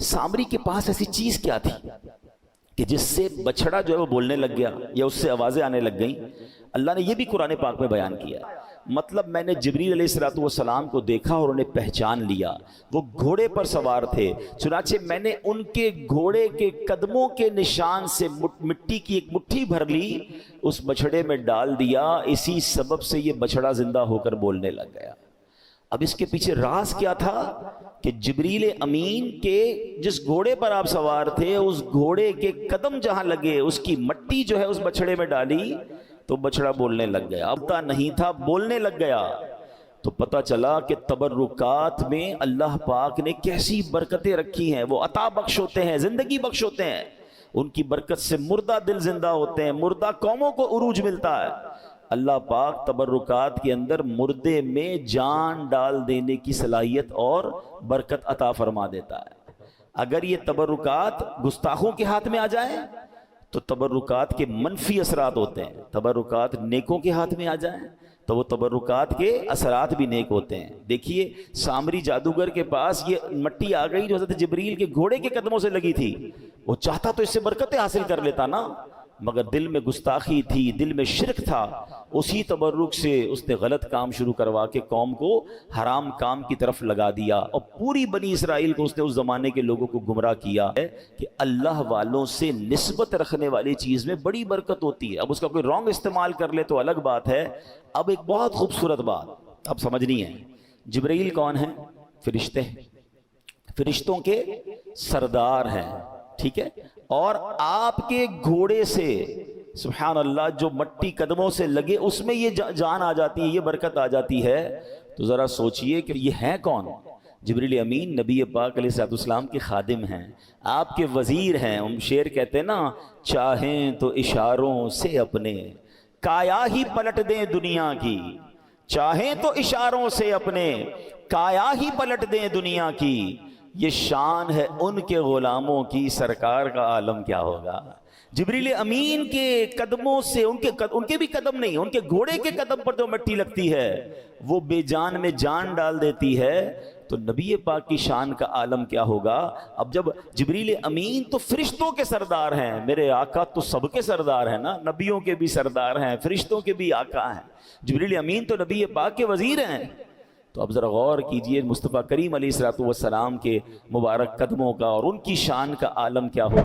सामरी के पास ऐसी चीज क्या थी कि जिससे बछड़ा जो है वो बोलने लग गया या उससे आवाजें आने लग गई। अल्लाह ने ये भी कुरान पाक में बयान किया है। मतलब मैंने जिब्रील अलैहिस्सलाम को देखा और उन्हें पहचान लिया, वो घोड़े पर सवार थे, चुनाचे मैंने उनके घोड़े के कदमों के निशान से मिट्टी की एक मुट्ठी भर ली, उस बछड़े में डाल दिया, इसी सबब से ये बछड़ा जिंदा होकर बोलने लग गया। अब इसके पीछे राज क्या था कि जिब्रील अमीन के जिस घोड़े पर आप सवार थे उस घोड़े के कदम जहां लगे उसकी मट्टी जो है उस बछड़े में डाली तो बछड़ा बोलने लग गया। अब था नहीं था, बोलने लग गया। तो पता चला कि तबर्रुकात में अल्लाह पाक ने कैसी बरकतें रखी हैं। वो अता बख्श होते हैं, जिंदगी बख्श होते हैं, उनकी बरकत से मुर्दा दिल जिंदा होते हैं, मुर्दा कौमों को उरूज मिलता है। अल्लाह पाक तबर्रुकात के अंदर मुर्दे में जान डाल देने की सलाहियत और बरकत अता फरमा देता है। अगर ये तबर्रुकात गुस्ताखों के हाथ में आ जाए तो तबर्रुकात के मनफी असरात होते हैं, तबर्रुकात नेकों के हाथ में आ जाए तो वो तबर्रुकात के असरात भी नेक होते हैं। देखिए सामरी जादूगर के पास ये मट्टी आ गई जो हज़रत जिब्रील के घोड़े के कदमों से लगी थी। वो चाहता तो इससे बरकतें हासिल कर लेता ना, मगर दिल में गुस्ताखी थी, दिल में शिरक था, उसी तबर्रुक से उसने गलत काम शुरू करवा के कौम को हराम काम की तरफ लगा दिया और पूरी बनी इसराइल को उसने उस जमाने के लोगों को गुमराह किया है कि अल्लाह वालों से निस्बत रखने वाली चीज में बड़ी बरकत होती है। अब उसका कोई रॉन्ग इस्तेमाल कर ले तो अलग बात है। अब एक बहुत खूबसूरत बात अब समझनी है, जिब्रील कौन है? फरिश्ते हैं, फरिश्तों के सरदार हैं, ठीक है। और आपके घोड़े से सुभान अल्लाह जो मट्टी कदमों से लगे उसमें ये जान आ जाती है, ये बरकत आ जाती है। तो जरा सोचिए कि ये है कौन? जिब्रील अमीन नबी पाक अलैहिस्सलाम के खादिम हैं, आपके वजीर हैं। हम शेर कहते हैं ना, चाहें तो इशारों से अपने काया ही पलट दें दुनिया की, चाहें तो इशारों से अपने काया ही पलट दें दुनिया की। ये शान है उनके गुलामों की, सरकार का आलम क्या होगा। जिब्रील अमीन के कदमों से उनके भी कदम नहीं, उनके घोड़े के कदम पर जो मिट्टी लगती है वो बेजान में जान डाल देती है। तो नबी पाक की शान का आलम क्या होगा। अब जब जिब्रील अमीन तो फरिश्तों के सरदार हैं, मेरे आका तो सबके सरदार हैं ना, नबियों के भी सरदार हैं, फरिश्तों के भी आका हैं, जिब्रील अमीन तो नबी पाक के वजीर हैं। तो अब ज़रा गौर कीजिए मुस्तफ़ा करीम अलैहिस्सलातु वस्सलाम के मुबारक कदमों का और उनकी शान का आलम क्या हो।